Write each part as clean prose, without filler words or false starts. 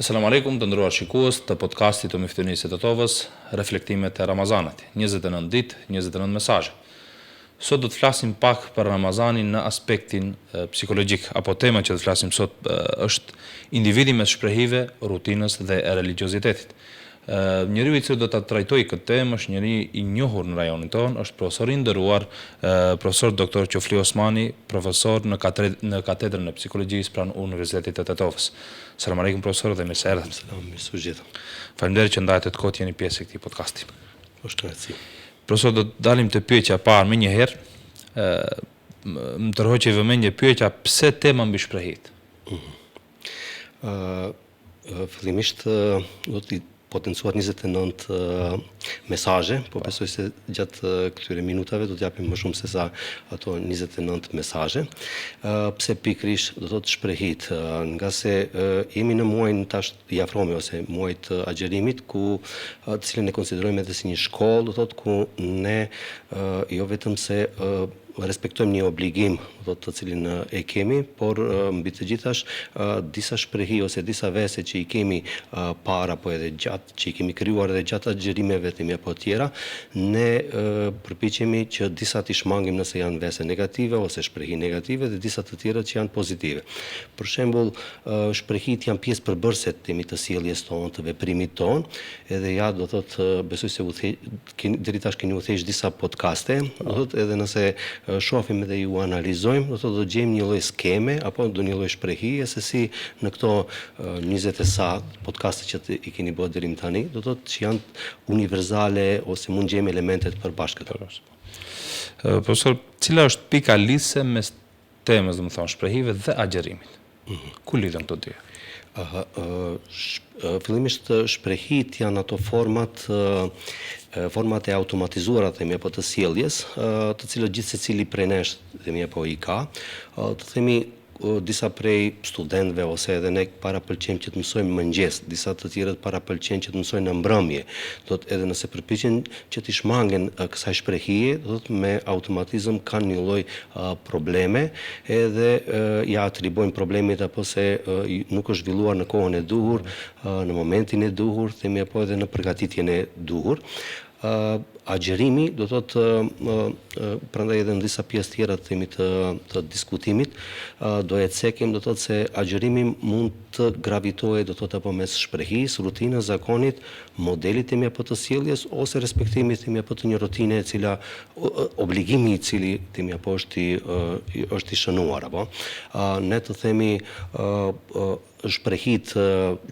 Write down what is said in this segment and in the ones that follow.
Asalamu alaikum të nderuar shikues të podcastit të Miftynisë të Tovës, reflektimet e Ramazanit, 29 ditë, 29 mesazhe. Sot do të flasim pak për Ramazanin në aspektin psikologjik, apo tema që do të flasim sot është individi mes shprehive, rutinës dhe religiozitetit. Njeriu i cili do ta trajtojë këtë temë është njeri i njohur në rajonin tonë, është profesor i nderuar, profesor doktor Qofli Osmani, profesor në katedrën e psikologjisë pranë Universitetit të Tetovës. Selam aleikum profesor dhe mirë se erdhët. Selam, mirë se u gjeta. Faleminderit që ndahet të kohë jeni pjesë e këtij podcasti. Është kënaqësi. Profesor, do të dalim te pyetja e parë më një herë. Më tërhoqë vëmendje pyetja pse tema mbi shprehit. Fillimisht do të potencuar 29 mesazhe, po besoj se gjatë këtyre minutave do të japim më shumë se sa ato 29 mesazhe. Pse pikërisht do thotë shprehit, nga se jemi në muajin tash i afromi ose muajit të agjerimit ku të cilën e konsiderojmë edhe si një shkollë, do thotë ku ne jo vetëm se respektojmë një obligim të cilin e kemi, por mbi të gjithash disa shprehi ose disa vese që i kemi para apo edhe gjatë që i kemi krijuar edhe gjatë agjerimeve të apo tjera, ne përpiqemi që disa t'i shmangim nëse janë vese negative ose shprehi negative dhe disa të tjera që janë pozitive. Për shembull, shprehit janë pjesë përbërëse të sjelljes tonë, të veprimit tonë, edhe ja do thotë besoj se deri tash keni udhëheq disa podcaste, do thotë edhe nëse shohim edhe ju analizojmë, do të gjejmë një lloj skeme apo një lloj shprehie se si në këto 20 e sa podcaste që i keni bërë deri tani, do të thotë që janë universale ose mund gjejmë elementet përbashkëta. Profesor, cila është pika lidhëse mes temës, domethënë shprehive dhe agjerimit? Ku lidhen këto dy? Fillimisht shprehit janë ato format e automatizuara apo të sjelljes, të cilët gjithë secili prej nesh apo i ka, të themi disa prej studentëve ose edhe ne para pëlqejmë që të mësojmë mëngjes, disa të tjerët para pëlqejnë që të mësojnë në mbrëmje. Do të edhe nëse përpiqen që të shmangen kësaj shprehie, do të me automatizëm kanë një lloj probleme, edhe ja atribojnë problemit apo se nuk është zhvilluar në kohën e duhur, në momentin e duhur, themi apo edhe në përgatitjen e duhur. Agjerimi do thotë prandaj edhe në disa pjesë tjera të diskutimit do e cekim, do thotë se agjerimi mund të gravitojë, do thotë apo mes shprehisë, rutinës, zakonit, modelit apo të sjelljes ose respektimit apo të një rutine e cila obligimi i cili apo është i shënuar apo ne të themi shprehit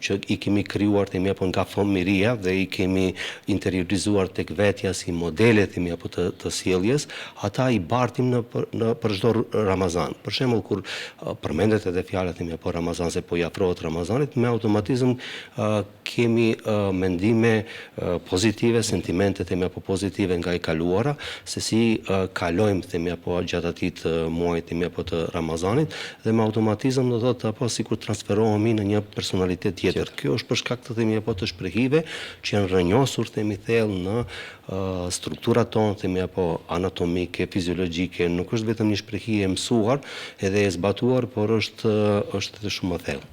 që i kemi krijuar apo nga fëmijëria dhe i kemi interiorizuar tek vetja si modele apo të sjelljes, ata i bartim për çdo Ramazan. Për shembull kur përmendet edhe fjalët apo Ramazan se po i afrohet Ramazanit, me automatizëm kemi mendime pozitive, sentimente apo pozitive nga i kaluara, se si kalojmë apo gjatë atij muajit apo të Ramazanit dhe me automatizëm do thotë apo sikur transferohemi në një personalitet tjetër. Kjo është për shkak apo të shprehive që janë rrënjosur thellë në strukturat tonë apo anatomike, fiziologjike, nuk është vetëm një shprehi e mësuar edhe e zbatuar, por është edhe shumë e thellë.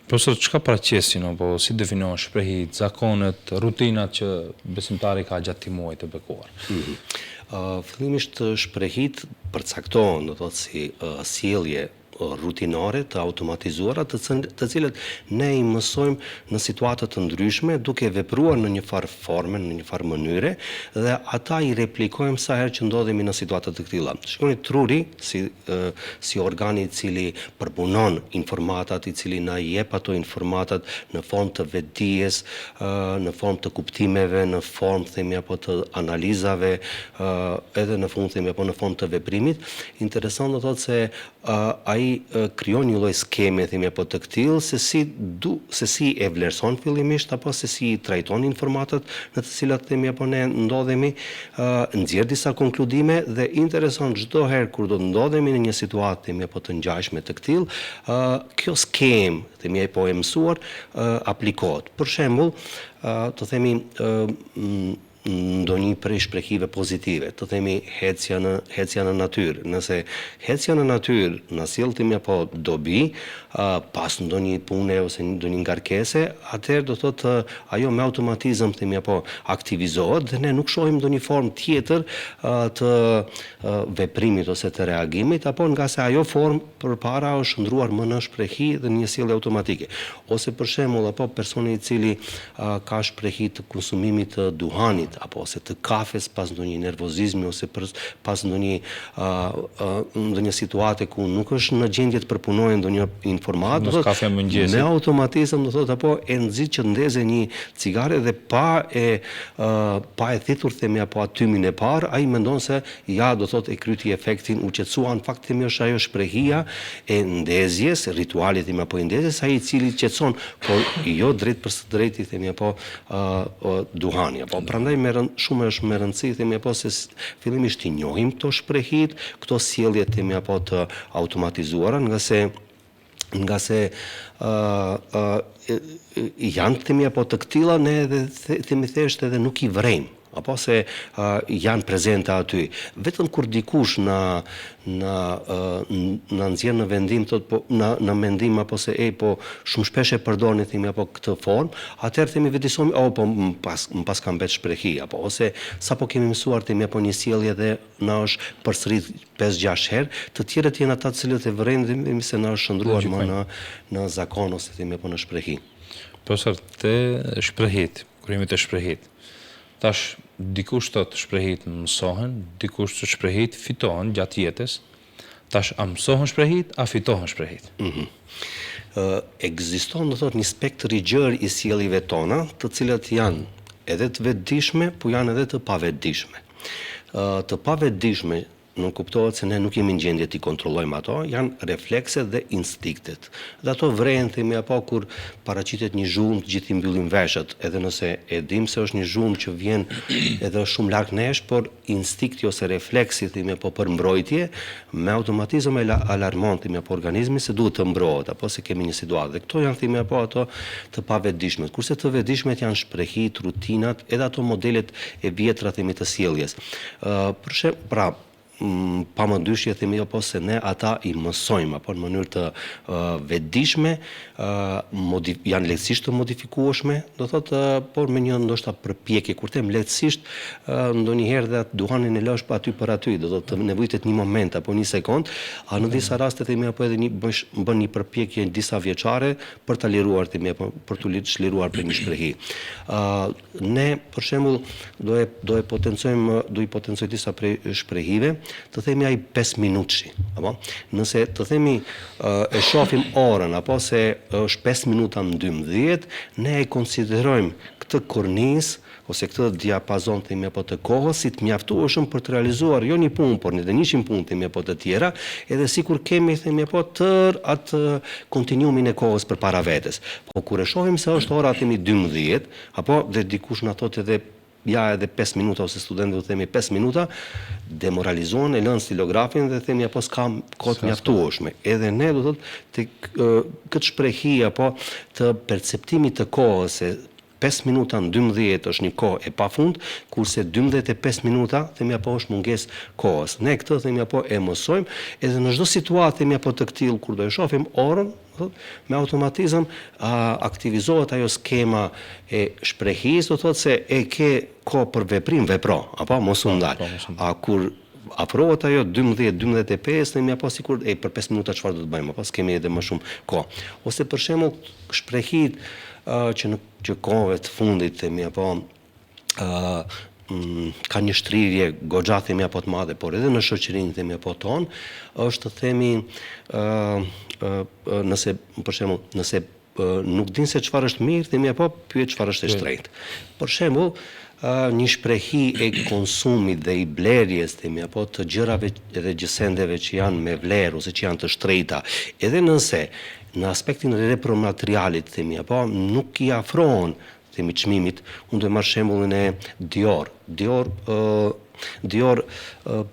Profesor, çka paraqesin apo si definohen shprehit, zakonet, rutinat që besimtari ka gjatë muajit të bekuar? Fillimisht shprehit përcaktohen, do thotë si sjellje rutinare të automatizuara, të cilët ne i mësojmë në situata të ndryshme duke vepruar në një farë forme, në një farë mënyre dhe ata i replikojmë sa herë që ndodhemi në situata të këtilla. Shikoni, truri si organi i cili përpunon informatat, i cili na jep ato informatat në formë të vetdijes, në formë të kuptimeve, në formë apo të analizave, edhe në fund apo në formë të veprimit. Interesant do thotë se ai krijon një lloj skeme apo të tillë se si e vlerëson fillimisht apo se si trajton informatat në të cilat apo ne ndodhemi, nxjerr disa konkludime dhe intereson çdo herë kur do të ndodhemi në një situatë apo të ngjashme të tillë, kjo skemë apo e mësuar aplikohet. Për shembull, të themi ndonjë prej shprehive pozitive, të themi hecja në natyrë. Nëse hecja në natyrë na sjell timi apo dobi pas ndonjë pune ose ndonjë ngarkese, atëherë do thotë ajo me automatizëm timi apo aktivizohet dhe ne nuk shohim ndonjë formë tjetër të veprimit ose të reagimit, apo nga se ajo formë përpara është ndruar më në shprehi dhe një sjellje automatike. Ose për shembull apo personi i cili ka shprehi të konsumimit të duhanit apo ose të kafes pas ndonjë nervozizmi ose pas ndonjë situate ku nuk është në gjendje të përpunojë ndonjë informat, me automatizëm do thotë apo e nxit që ndeze një cigare dhe pa e thitur themi apo atymin e parë, ai mendon se ja do thotë e kryti efektin, u qetësua, në fakt themi është ajo shprehia e ndezjes, ritualit themi apo i ndezjes, ai i cili qetëson, por jo drejt për së drejti themi apo duhani apo. Prandaj shumë është me rëndësi themi apo se fillimisht i njohim këto shprehit, këto sjellje themi apo të automatizuara, nga se janë themi apo të këtilla ne edhe themi thjesht edhe nuk i vrejmë, apo se janë prezente aty. Vetëm kur dikush na nxjerr në vendim në mendim apo se po shumë shpesh e përdorni themi apo këtë formë, atëherë themi vëdësojmë po më pas ka mbet shprehi apo ose sapo kemi mësuar themi apo një sjellje dhe na është përsërit 5-6 herë, të tjerët janë ata të cilët e vërejnë se na është shndruar më në zakon ose themi apo në shprehi. Profesor, te shprehit, kur jemi te shprehit, tash dikush thotë shprehit mësohen, dikush thotë shprehit fitohen gjatë jetës. Tash a mësohen shprehit, a fitohen shprehit? Ekziston do thotë një spektër i gjerë i sjelljeve tona, të cilat janë edhe të vetëdijshme, po janë edhe të pavetëdijshme. Të pavetëdijshme nuk kuptohet se ne nuk jemi në gjendje t'i kontrollojmë ato, janë reflekset dhe instiktet. Dhe ato vrehen themi apo kur paraqitet një zhurmë, të gjithë i mbyllim veshët, edhe nëse e dim se është një zhurmë që vjen edhe shumë larg nesh, por instikti ose refleksi themi apo për mbrojtje, me automatizëm alarmon themi apo organizmi se duhet të mbrohet apo se kemi një situatë. Dhe këto janë themi apo ato të pavetëdijshmet. Kurse të vetëdijshmet janë shprehit, rutinat, edhe ato modelet e vjetra themi të sjelljes. Për shembull, pra pa më dyshje themi apo se ne ata i mësojmë apo në mënyrë të vetëdijshme, janë lehtësisht të modifikueshme, do thotë, por me një ndoshta përpjekje, kur them lehtësisht, ndonjëherë dhe duhanin e lësh pa aty për aty, do thotë nevojitet një moment apo një sekond, a në disa raste themi apo edhe bën një përpjekje disa vjeçare për ta liruar themi apo për tu liruar për një shprehi. Ne për shembull do i potencojmë disa prej shprehive, të themi ai 5 minutëshi, apo nëse të themi e shohim orën apo se është 5 minuta në 12, ne e konsiderojmë këtë kornizë ose këtë diapazon themi apo të kohës si të mjaftueshëm për të realizuar jo një punë, por edhe 100 punë themi apo të tjera, edhe sikur kemi themi apo tër atë kontinuumin e kohës përpara vetes. Po kur e shohim se është ora themi 12, apo dhe dikush na thotë edhe ja edhe 5 minuta ose studentëve themi 5 minuta, demoralizohen, e lën stilografin dhe themi apo s'ka kohë mjaftueshme. Edhe ne do thotë këtë shprehi apo të perceptimit të kohës se 5 minuta në 12 është një kohë e pafund, kurse 12 minuta themi apo është mungesë kohës. Ne këtë themi apo e mësojmë, edhe në çdo situatë themi apo të këtill kur do e shohim orën, me automatizëm aktivizohet ajo skema e shprehis, do thotë se e ke kohë për veprim, vepro, apo mos u ndal. A kur afrohet ajo 12-12:05, themi apo sikur për 5 minuta çfarë do të bëjmë, apo s'kemi edhe më shumë kohë. Ose për shembull shprehit që kohëve të fundit themi apo ka një shtrirje goxha themi apo të madhe, por edhe në shoqërinë themi apo ton, është themi nëse për shembull nëse nuk din se çfarë është mirë, themi apo pyet çfarë është e shtrenjtë. Për shembull, një shprehi e konsumit dhe i blerjes themi apo të gjërave edhe gjësendeve që janë me vlerë ose që janë të shtrejta, edhe nëse në aspektin repromaterialit themi apo nuk i afrohen themi çmimit, unë do të marr shembullin e Dior. Dior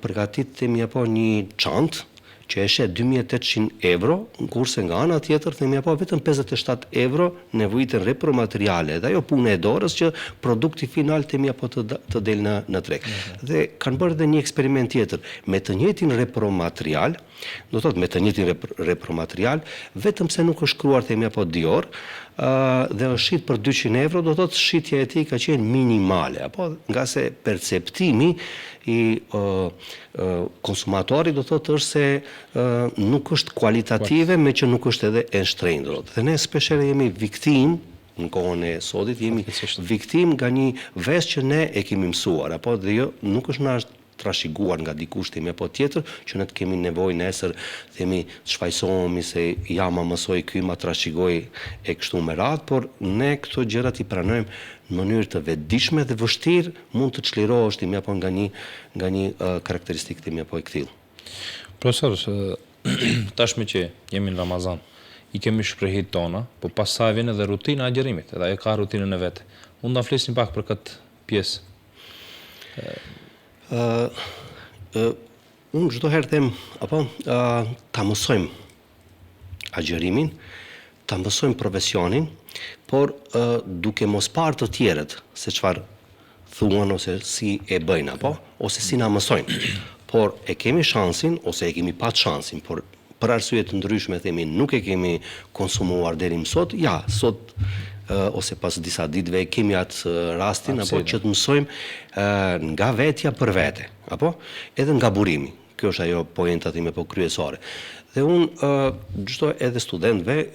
përgatit themi apo një çantë që e shet 2800 euro, kurse nga ana tjetër themi apo vetëm 57 euro nevojitën repromateriale dhe ajo punë e dorës që produkti final themi apo të del në treg. Dhe kanë bërë edhe një eksperiment tjetër me të njëjtin repromaterial, do thotë me të njëjtin repromaterial, vetëm se nuk është shkruar themi apo Dior, dhe është shit për 200 euro, do thotë shitja e tij ka qenë minimale, apo nga se perceptimi i konsumatorit do thotë është se nuk është kualitative me që nuk është edhe e shtrenjtë. Dhe ne shpeshherë jemi viktim në kohën e sotit, jemi viktim nga një vesë që ne e kemi mësuar, apo dhe jo nuk është na trashëguar nga dikush themi apo tjetër që ne të kemi nevojë nesër themi të shfaqsohemi se ja ma mësoi ky ma trashëgoi e kështu me radhë, por ne këto gjërat i pranojmë në mënyrë të vetëdijshme dhe vështirë mund të çlirohesh themi apo nga një karakteristikë themi apo e tillë. Profesor, tashmë që jemi në Ramazan, i kemi shprehit tona, po pastaj vjen edhe rutina e agjerimit, edhe ajo ka rutinën e vet. Mund ta flisnim pak për këtë pjesë. Unë çdo herë them apo ta mësojmë agjerimin, ta mësojmë profesionin, por duke mos parë të tjerët se çfarë thuan ose si e bëjnë apo ose si na mësojnë. Por e kemi shansin ose e kemi pat shansin, por për arsye të ndryshme themi nuk e kemi konsumuar deri më sot, ja, sot ose pas disa ditëve kemi atë rastin apo që të mësojmë nga vetja për vete, apo edhe nga burimi. Kjo është ajo poenta time po kryesore. Dhe unë çdo edhe studentët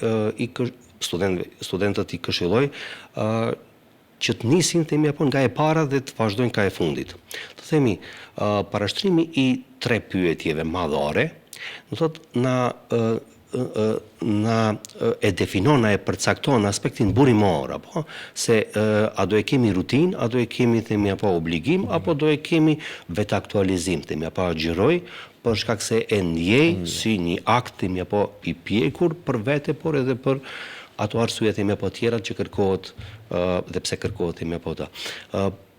i këshilloj që të nisin themi apo nga e para dhe të vazhdojnë ka e fundit. Të themi parashtrimi i 3 pyetjeve madhore, do thotë na e definon, na e përcakton aspektin burimor, apo se a do e kemi rutinë, a do e kemi themi apo obligim, apo do e kemi vetë aktualizim, themi apo agjëroj për shkak se e ndjej si një akt themi apo i pjekur për vete, por edhe për ato arsye themi apo tjera që kërkohet dhe pse kërkohet themi apo ta.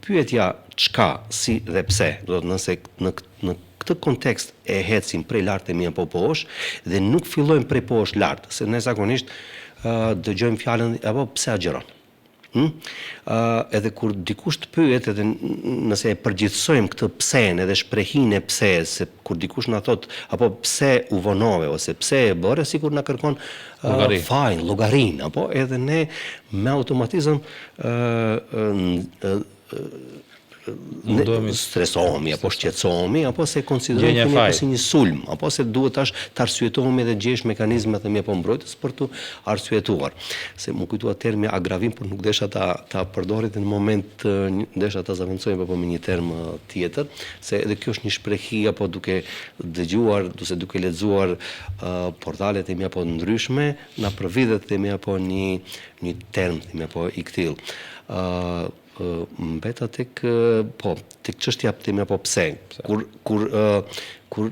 Pyetja çka, si dhe pse, do të nëse në këtë kontekst e hecim prej lart themi apo poshtë dhe nuk fillojmë prej poshtë lart, se ne zakonisht dëgjojmë fjalën apo pse agjeron. Edhe kur dikush të pyet, edhe nëse e përgjithsojmë këtë psen edhe shprehinë e pse, se kur dikush na thot apo pse u vonove ose pse e bëre, sikur na kërkon fajin, llogarin, apo edhe ne me automatizëm ne stresohemi apo shqetësohemi apo se konsiderojmë apo si një sulm, apo se duhet tash të arsyetohemi dhe gjesh mekanizma themi apo mbrojtës për të arsyetuar. Se më kujtoa termi agravim, por nuk desha ta përdorit në moment desha ta zavancojmë apo me një term tjetër, se edhe kjo është një shprehi apo duke dëgjuar, duke lexuar portale themi apo ndryshme, na përvidhet themi apo një term themi apo i tillë. Mbeta tek çështja themi apo pse. Kur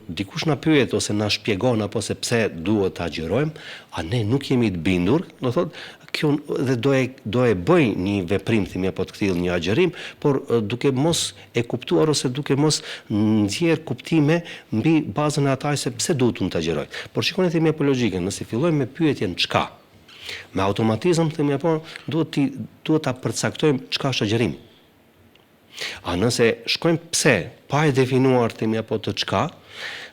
dikush na pyet ose na shpjegon apo se pse duhet ta agjerojmë, a ne nuk jemi të bindur, do thotë kjo dhe do e bëj një veprim themi apo të tillë një agjerim, por duke mos e kuptuar ose duke mos nxjerr kuptime mbi bazën e asaj se pse duhet unë të agjeroj. Por shikoni themi apo logjikën, nëse fillojmë me pyetjen çka, me automatizëm themi apo duhet ta përcaktojmë çka është agjerimi. A nëse shkojmë pse pa e definuar themi apo të çka,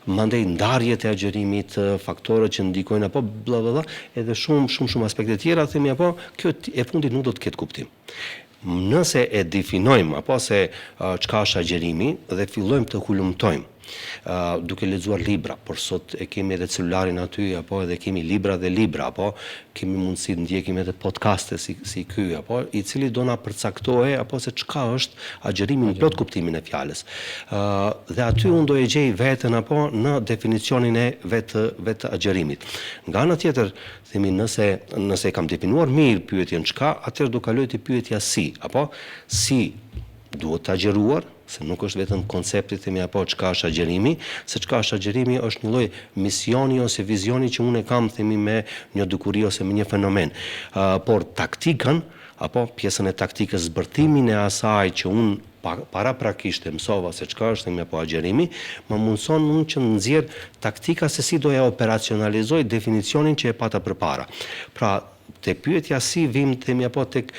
mandej ndarjet e agjerimit, faktorët që ndikojnë apo bla bla bla, edhe shumë aspekte tjera themi apo kjo e fundit nuk do të ketë kuptim. Nëse e definojmë apo se çka është agjerimi dhe fillojmë të hulumtojmë duke lexuar libra, por sot e kemi edhe celularin aty apo edhe kemi libra dhe libra, apo kemi mundësi të ndjekim edhe podcaste si ky, apo i cili do na përcaktojë apo se çka është agjerimi në plot kuptimin e fjalës. Dhe aty unë do e gjej veten apo në definicionin e vetë agjerimit. Nga ana tjetër, themi nëse kam definuar mirë pyetjen çka, atëherë do kaloj te pyetja si, apo si duhet të agjeruar, se nuk është vetëm koncepti themi apo çka është agjerimi, se çka është agjerimi është një lloj misioni ose vizioni që unë e kam themi me një dukuri ose me një fenomen. Por taktikën apo pjesën e taktikës, zbërtimin e asaj që unë paraprakisht e mësova se çka është themi apo agjerimi, më mundson unë që nxjerr taktika se si doja operacionalizoj definicionin që e pata përpara. Pra, te pyetja si vim themi apo tek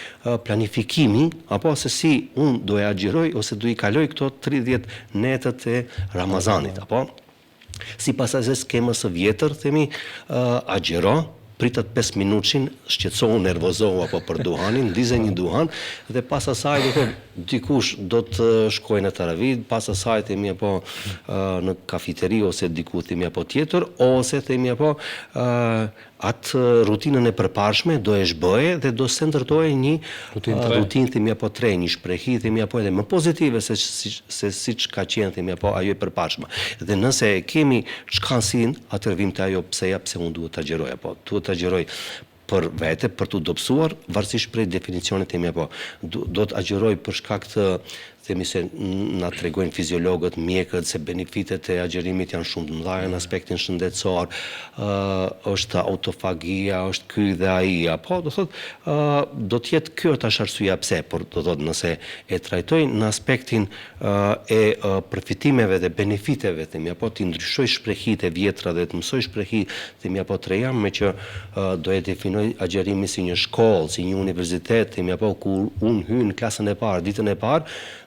planifikimi, apo se si unë do e agjeroj ose do i kaloj këto 30 netët e Ramazanit, apo sipas asaj skemës së vjetër, themi agjero, pritet 5 minutshin, shqetësohu, nervozohu apo për duhanin, ndize një duhan dhe pas asaj do të dikush do të shkojë në taravih, pas asaj themi apo në kafiteri ose diku themi apo tjetër, ose themi apo atë rutinën e përparshme do e zhbëje dhe do se ndërtoje një rutinë themi apo tre, një shprehi themi apo edhe më pozitive se siç ka qenë themi apo ajo e përparshme. Dhe nëse kemi çkansin, atëherë vim te ajo pse unë duhet ta agjeroj apo duhet ta agjeroj për vete, për të dobësuar, varësisht prej definicionit themi apo do të agjeroj për shkak të themi se na tregojnë fiziologët, mjekët se benefitet e agjerimit janë shumë të mëdha në aspektin shëndetësor, është autofagia, është ky dhe ai, apo do thotë do të jetë ky tash arsyeja pse, por do thotë nëse e trajtoj në aspektin e përfitimeve dhe benefiteve themi apo ti ndryshoj shprehitë e vjetra dhe të mësoj shprehi themi apo të reja, me që do e definoj agjerimin si një shkollë, si një universitet themi apo ku unë hyj në klasën e parë, ditën e parë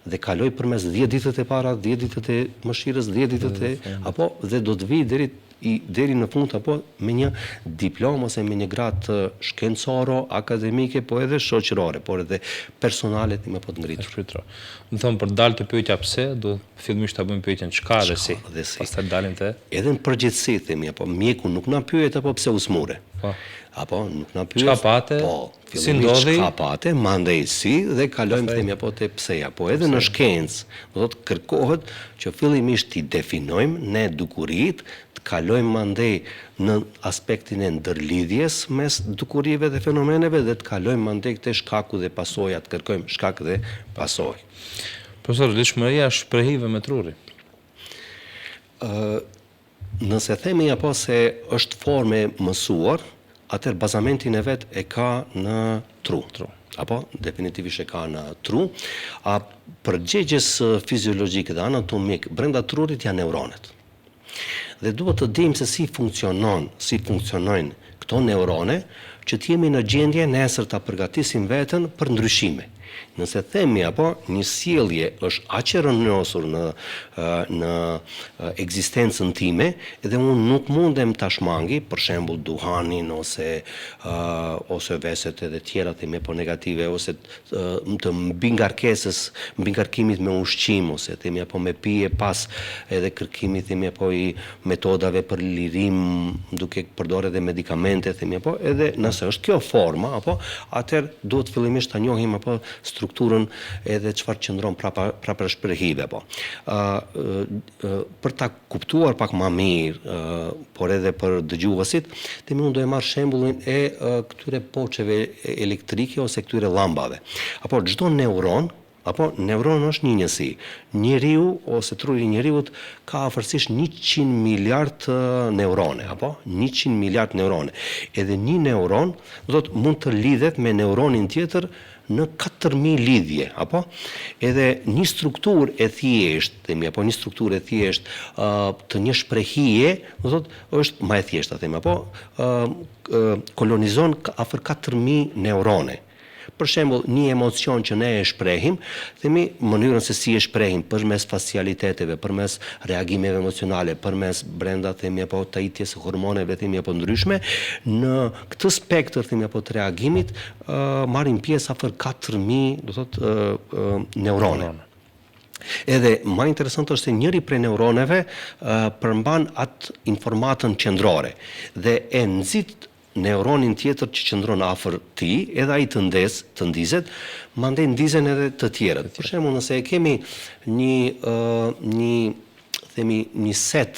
dhe kaloj përmes 10 ditët e para, 10 ditët e mëshirës, 10 ditët e apo dhe do të vi deri në fund apo me një diplomë ose me një gradë shkencore, akademike, po edhe shoqërore, por edhe personale themi apo të ngritur. Më thon për dalë të pyetja pse, do fillimisht ta bëjmë pyetjen çka dhe si. Pastaj dalim te edhe në përgjithësi themi apo mjeku nuk na pyet apo pse u smure. Po. Apo nuk na pyet. Çka pate? Po, si ndodhi? Çka pate, mandej si dhe kalojmë themi apo te pseja. Po edhe në shkencë, do të kërkohet që fillimisht i definojmë ne dukuritë, të kalojmë mandej në aspektin e ndërlidhjes mes dukurive dhe fenomeneve dhe të kalojmë mandej te shkaku dhe pasojat, kërkojmë shkak dhe pasojë. Profesor, lëshmëria shprehive me trurin. Nëse themi apo se është formë mësuar, atëherë bazamentin e vet e ka në tru. Apo definitivisht e ka në tru. A përgjigjes fiziologjike dhe anatomik brenda trurit janë neuronet. Dhe duhet të dimë se si funksionojnë këto neurone, që të jemi në gjendje nesër ta përgatisim veten për ndryshime. Nëse themi apo një sjellje është aq e rënjosur në ekzistencën time, edhe unë nuk mundem ta shmangi, për shembull duhanin ose veset edhe tjera themi apo negative ose të mbingarkimit me ushqim ose themi apo me pije pas edhe kërkimit themi apo i metodave për lirim duke përdorur edhe medikamente themi apo edhe nëse është kjo forma apo atëherë duhet fillimisht ta njohim apo strukturën edhe çfarë qëndron prapra shprehive po. Për ta kuptuar pak më mirë, por edhe për dëgjuesit, unë do e marr shembullin e këtyre poçeve elektrike ose këtyre llambave. Apo çdo neuron është një njësi. Njeriu ose truri i njeriut ka afërsisht 100 miliard neurone, apo 100 miliard neurone. Edhe një neuron mund të lidhet me neuronin tjetër në 4000 lidhje, apo edhe një strukturë e thjeshtë, apo një strukturë e thjeshtë të një shprehie, është më e thjeshtë, apo kolonizon afër 4000 neurone. Për shembull, një emocion që ne e shprehim, themi mënyrën se si e shprehim përmes facialiteteve, përmes reagimeve emocionale, përmes brenda themi apo tajitjes së hormoneve themi apo ndryshme, në këtë spektër themi apo të reagimit marrin pjesë afër 4000, do thotë neurone. Edhe më interesant është se njëri prej neuroneve përmban atë informatën qendrore dhe e nxit neuronin tjetër që qëndron afër tij, edhe ai të ndizet, mandej ndizen edhe të tjerët. Për shembull, nëse e kemi një set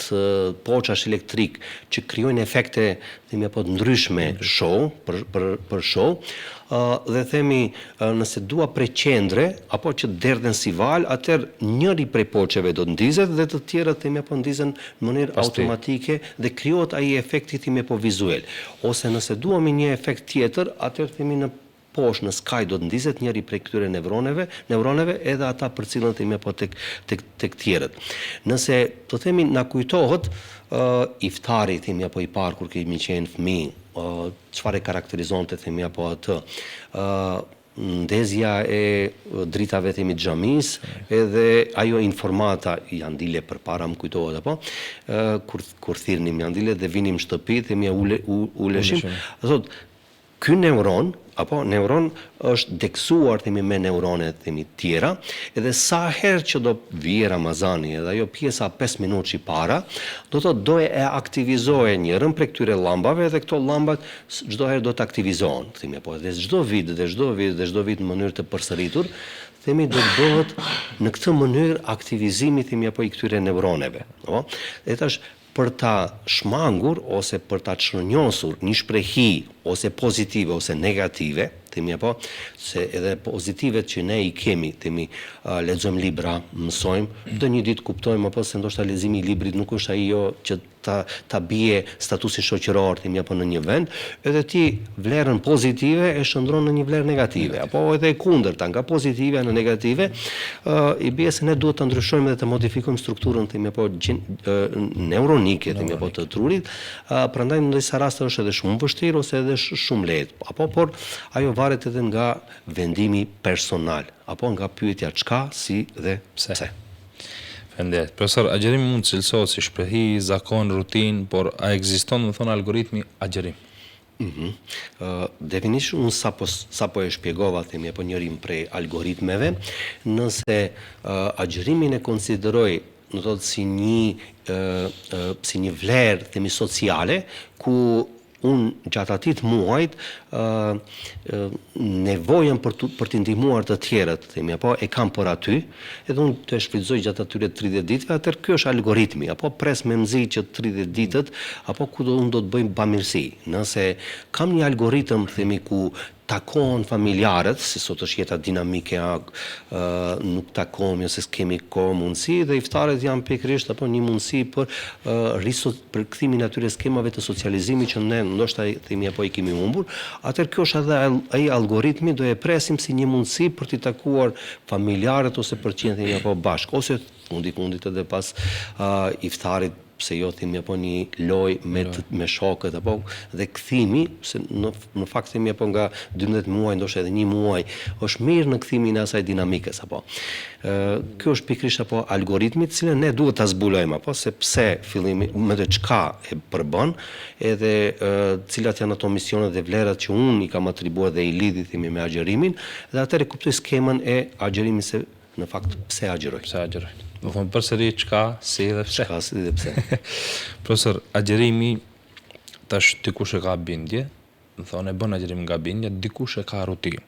poçash elektrik që krijojnë efekte themi apo të ndryshme show për show, dhe themi nëse dua prej qendre apo që derdhen si val, atëherë njëri prej poçeve do të ndizet dhe të tjerët themi apo ndizen në mënyrë automatike dhe krijohet ai efekti themi apo vizual. Ose nëse duam një efekt tjetër, atëherë themi në poshtë në skaj do të ndizet njëri prej këtyre neuroneve edhe ata për cilën themi apo tek tjerët. Nëse të themi na kujtohet iftari themi apo i parë kur kemi qenë fëmijë, çfarë karakterizonte themi apo atë, ndezja e dritave themi të xhamis, edhe ajo informata janë dile përpara më kujtohet apo kur thirrnim janë dile dhe vinim në shtëpi themi uleshim, thotë ky neuron është deksuar themi me neurone themi tjera, edhe sa herë që do vije Ramazani edhe ajo pjesa 5 minutë i para, do thotë do e aktivizoje njërin prej këtyre llambave dhe këto llambat çdo herë do të aktivizohen, themi apo dhe çdo vit në mënyrë të përsëritur, themi do të bëhet në këtë mënyrë aktivizimi themi apo i këtyre neuroneve, apo? Dhe tash për ta shmangur ose për ta çrënjosur një shprehi ose pozitive ose negative, themi apo, se edhe pozitivet që ne i kemi, themi lexojmë libra, mësojmë, do një ditë kuptojmë apo se ndoshta leximi i librit nuk është ajo që ta bie statusi shoqëror themi apo në një vend, edhe ti vlerën pozitive e shndron në një vlerë negative, apo edhe e kundërta, nga pozitive në negative, i bie se ne duhet të ndryshojmë dhe të modifikojmë strukturën themi apo neuronike themi apo të trurit, prandaj në disa raste është edhe shumë vështirë ose edhe shumë lehtë, apo por ajo varet edhe nga vendimi personal, apo nga pyetja çka, si dhe pse. Faleminderit. Profesor, agjerimi mund të cilësohet si shprehi, zakon, rutinë, por a ekziston, më thonë, algoritmi agjerim? Definisht unë sapo e shpjegova themi apo njërin prej algoritmeve, nëse agjerimin e konsideroj do të si një vlerë themi sociale ku unë gjatë atit muajt nevojën për të ndihmuar të tjerët, themi apo e kam për aty, edhe unë të shfrytëzoj gjatë atyre 30 ditëve, atëherë ky është algoritmi, apo pres me mzi që 30 ditët, apo ku unë do të bëjmë bamirësi. Nëse kam një algoritëm themi ku takohen familjarët, se sot është jeta dinamike, nuk takohemi ose s'kemi kohë mundësi, dhe iftaret janë pikërisht apo një mundësi për kthimin atyre skemave të socializimit që ne ndoshta themi apo i kemi humbur, atëherë kjo është edhe ai algoritmi do e presim si një mundësi për t'i takuar familjarët ose për të qenë themi apo bashkë, ose fundit edhe pas iftarit, pse jo themi apo një lojë me shokët apo dhe kthimi, se në fakt themi apo nga 12 muaj ndoshta edhe 1 muaj është mirë në kthimin e asaj dinamikës apo. Kjo është pikërisht apo algoritmi të cilën ne duhet ta zbulojmë apo se pse fillimi me të çka e përbën, edhe cilat janë ato misionet dhe vlerat që unë i kam atribuar dhe i lidhi themi me agjerimin, dhe atëherë kuptoj skemën e agjerimit se në fakt pse agjeroj. Do thonë përsëri çka, si dhe pse. Çka, si dhe pse. Profesor, agjerimi tash dikush e ka bindje, do thonë e bën agjerim nga bindja, dikush e ka rutinë.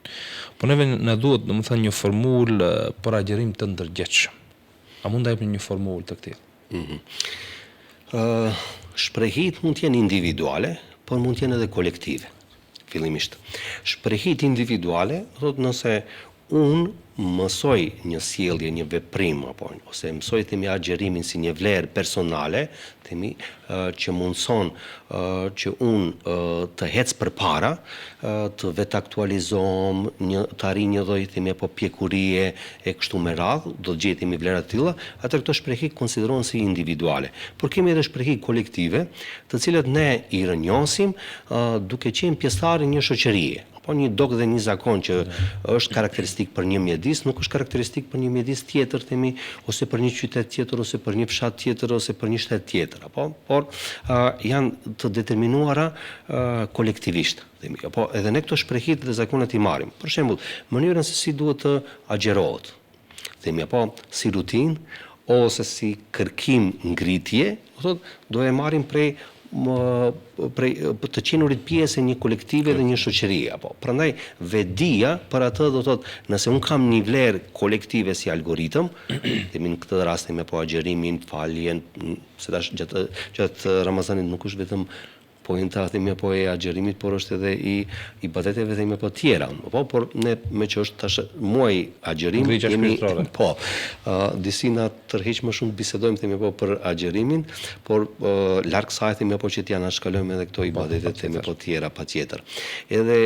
Po neve na duhet, domethënë një formulë për agjerim të ndërgjegjshëm. A mund të japni një formulë të këtij? Shprehit mund të jenë individuale, por mund të jenë edhe kolektive. Fillimisht. Shprehit individuale, thotë nëse unë mësoj një sjellje, një veprim apo ose mësoj themi agjerimin si një vlerë personale, themi që mundson që unë të hec përpara, të vetë aktualizohem, të arij një lloj themi apo pjekurie e kështu me radhë, do të gjej themi vlera të tilla, atë këto shprehi konsiderohen si individuale. Por kemi edhe shprehi kolektive, të cilat ne i rënjosim duke qenë pjesëtarë një shoqërie. Po një dogë dhe një zakon që është karakteristik për një mjedis, nuk është karakteristik për një mjedis tjetër, themi, ose për një qytet tjetër, ose për një fshat tjetër, ose për një shtet tjetër, apo? Por janë të determinuara kolektivisht, themi, apo edhe ne këto shprehit dhe zakonet i marrim. Për shembull, mënyrën se si duhet të agjerohet, themi, apo si rutinë ose si kërkim ngritje, do e marrim prej të qenurit pjesë e një kolektive dhe një shoqërie apo. Prandaj vedia për atë do thotë, nëse un kam një vlerë kolektive si algoritëm, themi në këtë rast me apo agjerimin, faljen, se tash gjatë Ramazanit nuk është vetëm pointa themi apo e agjerimit, por është edhe i ibadeteve themi apo tjera. Por ne me që është tash muaj agjerim jemi disi na tërheq më shumë bisedojmë themi apo për agjerimin, por larg kësaj themi apo që t'ja na shkalojmë edhe këto ibadete themi apo tjera patjetër. Edhe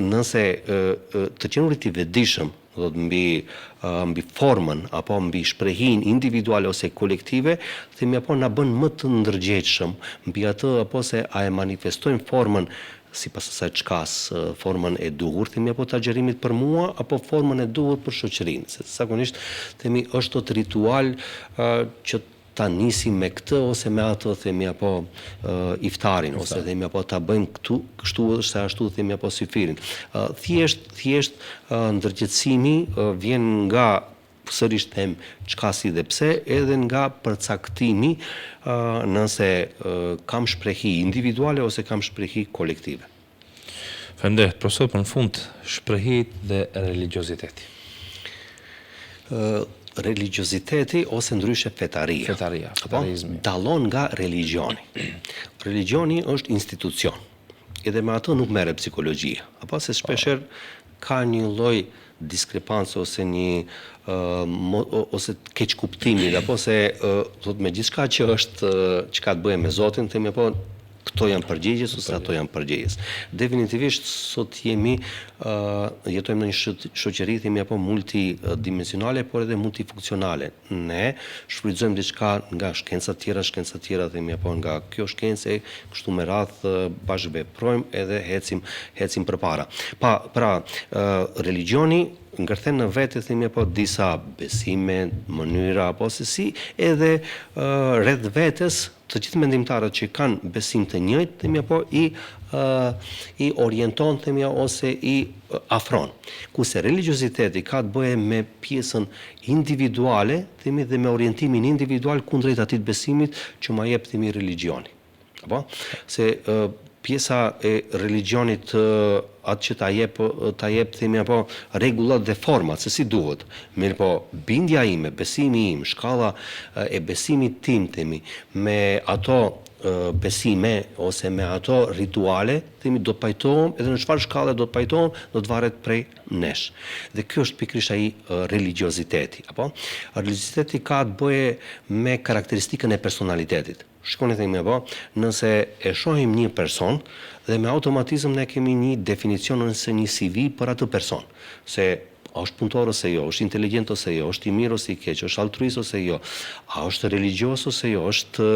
nëse të qenurit i vetëdijshëm do të mbi formën apo mbi shprehin individuale ose kolektive, themi apo na bën më të ndërgjegjshëm mbi atë apo se a e manifestojmë formën sipas asaj çkas, formën e duhur themi apo të agjerimit për mua apo formën e duhur për shoqërinë. Se zakonisht themi është tot ritual që ta nisim me këtë ose me atë themi apo iftarin ose themi apo ta bëjmë këtu kështu ose ashtu themi apo syfirin. Thjesht ndërgjegjësimi vjen nga sërish them çka si dhe pse, edhe nga përcaktimi nëse kam shprehi individuale ose kam shprehi kolektive. Faleminderit, profesor, për në fund shprehit dhe religioziteti. Religioziteti ose ndryshe fetaria dallon nga religioni. Religioni është institucion. Edhe me atë nuk merret psikologjia. Apo se shpeshherë ka një lloj diskrepancë ose ose keq kuptimi, apo se thot me gjithçka që është çka të bëjë me Zotin, themi apo këto janë përgjegjës ose ato janë përgjegjës. Definitivisht sot jetojmë në një shoqëri themi apo multidimensionale, por edhe multifunksionale. Ne shfrytëzojmë diçka nga shkenca të tjera themi apo nga kjo shkencë, kështu me radhë bashkëveprojmë edhe ecim përpara. Pra religioni ngërthen në vetë themi apo disa besime, mënyra apo se si edhe rreth vetes të gjithë mendimtarët që kanë besim të njëjtë themi apo i orienton themi ose i afron. Kurse religioziteti ka të bëjë me pjesën individuale themi dhe me orientimin individual kundrejt atij besimit që ma jep themi religioni. Apo se pjesa e religionit atë që ta jep themi apo rregullat dhe format se si duhet. Mirë po bindja ime, besimi im, shkalla e besimit tim themi me ato besime ose me ato rituale themi do të pajtohem edhe në çfarë shkallë do të pajtohem do të varet prej nesh. Dhe ky është pikërisht ai religioziteti, apo religioziteti ka të bëjë me karakteristikën e personalitetit. Shkoni themi apo, nëse e shohim një person dhe me automatizëm ne kemi një definicion ose një CV për atë person, se është punëtor ose jo, është inteligjent ose jo, është i mirë ose i keq, është altruist ose jo, a është religios ose jo, është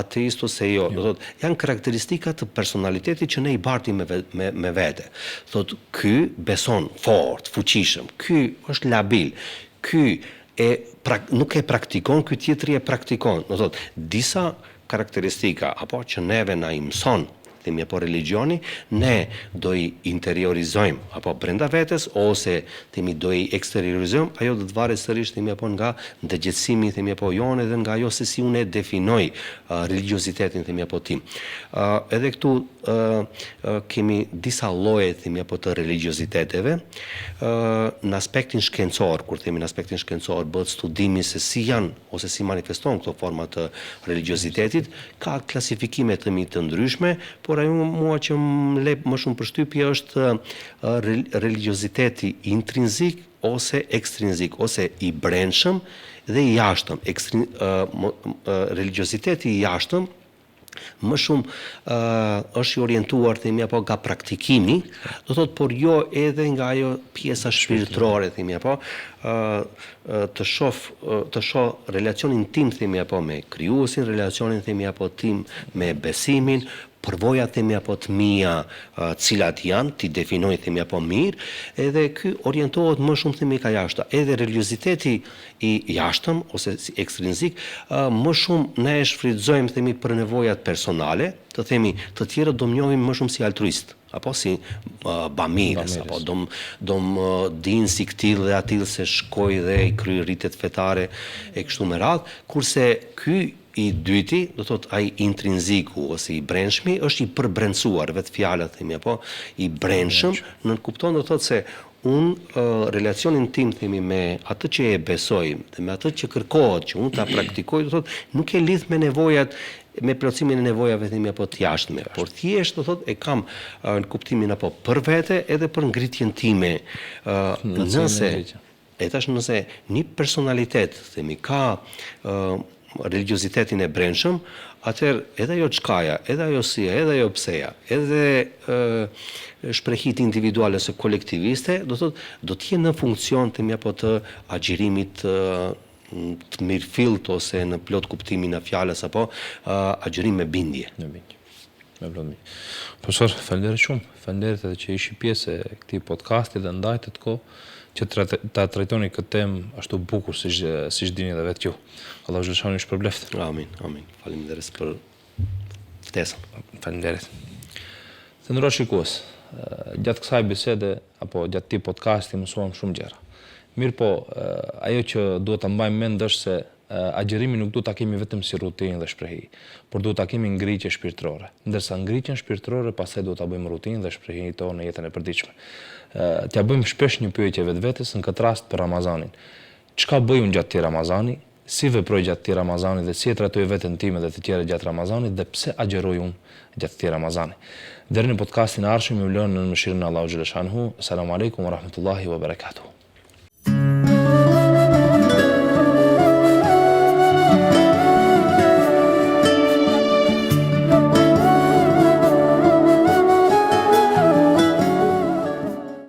ateist ose jo. Do thotë, janë karakteristika të personalitetit që ne i bartim me vete. Thotë, ky beson fort, fuqishëm, ky është labil, ky nuk e praktikon, ky tjetri e praktikon. Do thotë, disa karakteristika apo që neve na i mëson themi apo religioni, ne do i interiorizojmë apo brenda vetes ose themi do i eksteriorizojmë, ajo do të varet sërish themi apo nga ndërgjegjësimi themi apo jonë dhe nga ajo se si unë definoj religiozitetin themi apo tim. Edhe këtu kemi disa lloje themi apo të religjioziteteve. Në aspektin shkencor, kur themi në aspektin shkencor, bëhet studimi se si janë ose si manifestojnë këto forma të religiozitetit, ka klasifikime të ndryshme, por ajo mua që më lep më shumë përshtypje është religioziteti intrinzik ose ekstrinzik, ose i brendshëm dhe i jashtëm. Religioziteti i jashtëm më shumë është i orientuar themi apo nga praktikimi, do thotë por jo edhe nga ajo pjesa shpirtërore themi apo të shoh relacionin tim themi apo me krijuesin, relacionin themi apo tim me besimin, përvoja themi apo të mia cilat janë, ti definoj themi apo mirë, edhe ky orientohet më shumë themi ka jashta. Edhe religioziteti i jashtëm ose ekstrinzik më shumë ne e shfrytëzojmë themi për nevojat personale, të themi të tjerët do më njohin më shumë si altruist apo si bamirës, apo do më dinë si këtill dhe atill se shkoj dhe i kryj rritet fetare e kështu me radhë, kurse ky i dyti, do thot ai intrinziku ose i brendshmi, është i përbrendsuar, vetë fjala themi apo i brendshëm, në kupton do thot se relacionin tim themi me atë që e besoj dhe me atë që kërkohet që unë ta praktikoj, do thot nuk e lidh me nevojat me plotësimin e nevojave time apo të jashtme, por thjesht do thotë e kam në kuptimin apo për vete edhe për ngritjen time. Nëse një personalitet themi ka religiozitetin e brendshëm, atëherë edhe ajo çkaja, edhe ajo sia, edhe ajo pseja, edhe shprehit individuale ose kolektiviste, do të jenë në funksion apo të agjerimit të mirëfillt ose në plot kuptimin e fjalës apo agjerim me bindje. Me blodmi. Profesor, faleminderit shumë. Faleminderit edhe që ishi pjesë e këtij podcasti dhe ndajtët kohë që ta trajtoni këtë temë ashtu bukur siç dini edhe vetë ju. Allahu xhaleshani ju shpërbleft. Amin. Faleminderit për ftesën. Faleminderit. Të nderuar shikues, gjatë kësaj bisede apo gjatë këtij podcasti mësuam shumë gjëra. Mirë ajo që duhet ta mbajmë mend është se agjerimi nuk duhet ta kemi vetëm si rutinë dhe shprehi, por duhet ta kemi ngritje shpirtërore. Ndërsa ngritjen shpirtërore pastaj duhet ta bëjmë rutinë dhe shprehin tonë në jetën e përditshme. T'ja bëjmë shpesh një pyetje vetvetes në këtë rast për Ramazanin. Çka bëj unë gjatë këtij Ramazani? Si veproj gjatë këtij Ramazani dhe si e trajtoj veten time dhe të tjerë gjatë Ramazanit dhe pse agjeroj unë gjatë këtij Ramazani? Deri në podcastin e ardhshëm ju lëm në mëshirën e Allahu xhaleshanhu. Selam aleikum wa rahmatullahi wa barakatuh.